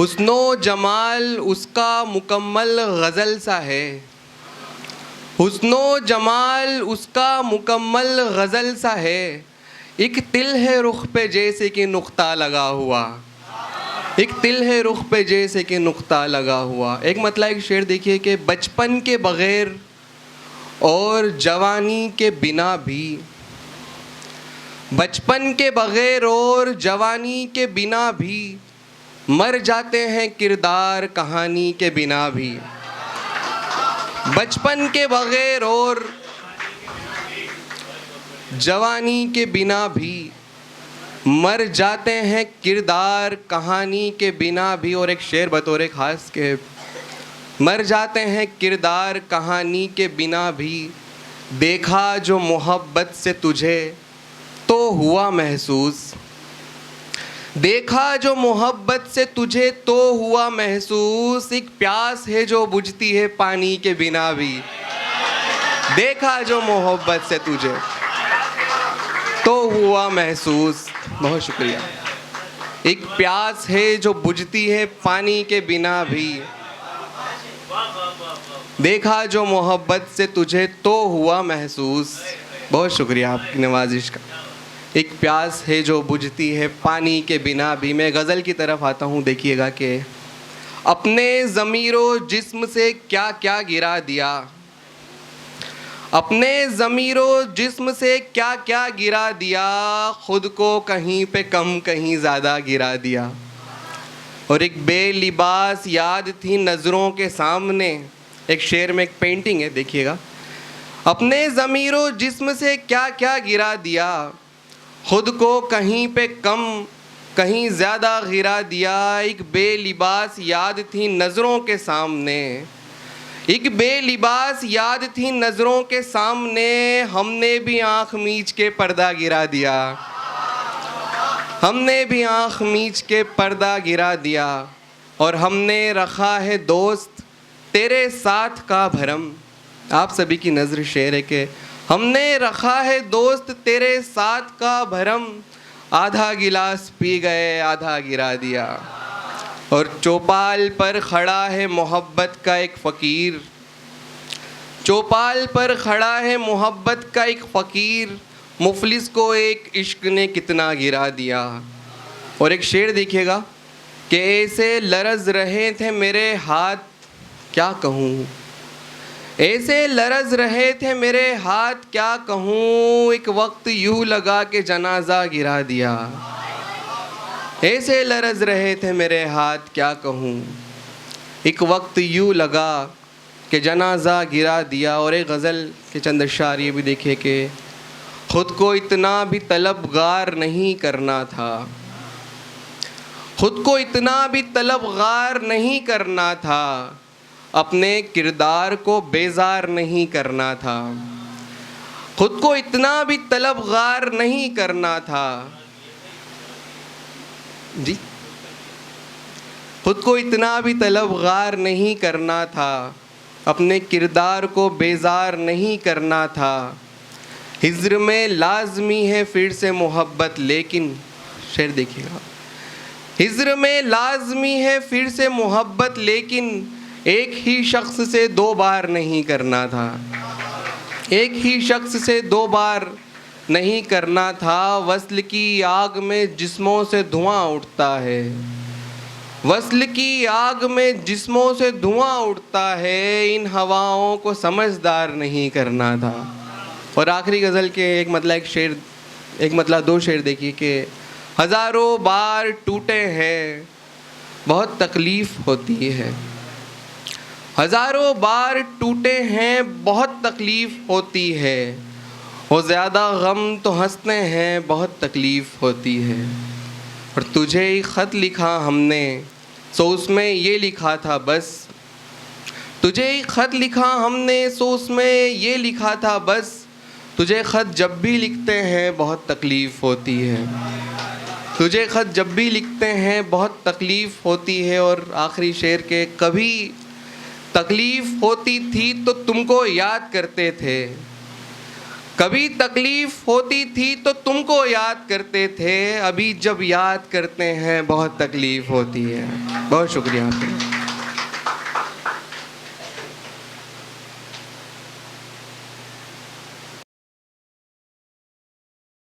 हुस्नो जमाल उसका मुकम्मल गज़ल सा है। हुस्नो जमाल उसका मुकम्मल गज़ल सा है। एक तिल है रुख पे जैसे कि नुक्ता लगा हुआ। एक तिल है रुख पे जैसे कि नुक्ता लगा हुआ। एक मतलब एक शेर देखिए कि बचपन के बग़ैर और जवानी के बिना भी, बचपन के बग़ैर और जवानी के बिना भी मर जाते हैं किरदार कहानी के बिना भी। बचपन के बग़ैर और जवानी के बिना भी मर जाते हैं किरदार कहानी के बिना भी। और एक शेर बतौर ख़ास के, मर जाते हैं किरदार कहानी के बिना भी। देखा जो मोहब्बत से तुझे तो हुआ महसूस। देखा जो मोहब्बत से तुझे तो हुआ महसूस। एक प्यास है जो बुझती है पानी के बिना भी। देखा जो मोहब्बत से तुझे तो हुआ महसूस। बहुत शुक्रिया। एक प्यास है जो बुझती है पानी के बिना भी। देखा जो मोहब्बत से तुझे तो हुआ महसूस। बहुत शुक्रिया आपकी नवाजिश का। एक प्यास है जो बुझती है पानी के बिना भी। मैं गज़ल की तरफ आता हूँ। देखिएगा कि अपने ज़मीरो जिस्म से क्या क्या गिरा दिया। अपने ज़मीरो जिस्म से क्या क्या गिरा दिया। ख़ुद को कहीं पे कम कहीं ज़्यादा गिरा दिया। और एक बेलिबास याद थी नज़रों के सामने। एक शेर में एक पेंटिंग है, देखिएगा। अपने ज़मीरो जिस्म से क्या क्या गिरा दिया। खुद को कहीं पे कम कहीं ज़्यादा गिरा दिया। एक बेलिबास याद थी नज़रों के सामने। एक बेलिबास याद थी नज़रों के सामने। हमने भी आँख मीच के पर्दा गिरा दिया। हमने भी आँख मीच के पर्दा गिरा दिया। और हमने रखा है दोस्त तेरे साथ का भरम। आप सभी की नज़र शेर है कि हमने रखा है दोस्त तेरे साथ का भरम। आधा गिलास पी गए आधा गिरा दिया। और चौपाल पर खड़ा है मोहब्बत का एक फ़कीर। चौपाल पर खड़ा है मोहब्बत का एक फ़कीर। मुफलिस को एक इश्क ने कितना गिरा दिया। और एक शेर देखिएगा कि ऐसे लरज़ रहे थे मेरे हाथ क्या कहूँ। ऐसे लरज़ रहे थे मेरे हाथ क्या कहूँ। एक वक्त यूँ लगा कि जनाजा गिरा दिया। ऐसे लरज़ रहे थे मेरे हाथ क्या कहूँ। एक वक्त यूँ लगा कि जनाजा गिरा दिया। और एक गज़ल के चंद अशआर ये भी देखिए कि ख़ुद को इतना भी तलबगार नहीं करना था। ख़ुद को इतना भी तलबगार नहीं करना था। अपने किरदार को बेजार नहीं करना था। ख़ुद को इतना भी तलबगार नहीं करना था। जी, ख़ुद को इतना भी तलबगार नहीं करना था। अपने किरदार को बेजार नहीं करना था। हिज्र में लाज़मी है फिर से मोहब्बत लेकिन, शेर देखिएगा। हिज्र में लाज़मी है फिर से मोहब्बत लेकिन एक ही शख्स से दो बार नहीं करना था। एक ही शख्स से दो बार नहीं करना था। वस्ल की आग में जिस्मों से धुआं उठता है। वस्ल की आग में जिस्मों से धुआं उठता है। इन हवाओं को समझदार नहीं करना था। और आखिरी गज़ल के एक मतलब दो शेर देखिए कि हज़ारों बार टूटे हैं बहुत तकलीफ़ होती है। हज़ारों बार टूटे हैं बहुत तकलीफ़ होती है। और ज़्यादा गम तो हंसते हैं बहुत तकलीफ़ होती है। और तुझे एक ख़त लिखा हमने सो उसमें ये लिखा था बस। तुझे एक ख़त लिखा हमने सो उसमें ये लिखा था बस। तुझे ख़त जब भी लिखते हैं बहुत तकलीफ़ होती है। तुझे ख़त जब भी लिखते हैं बहुत तकलीफ़ होती है। और आखिरी शेर के कभी तकलीफ़ होती थी तो तुमको याद करते थे। कभी तकलीफ होती थी तो तुमको याद करते थे, अभी जब याद करते हैं बहुत तकलीफ होती है। बहुत शुक्रिया आपका।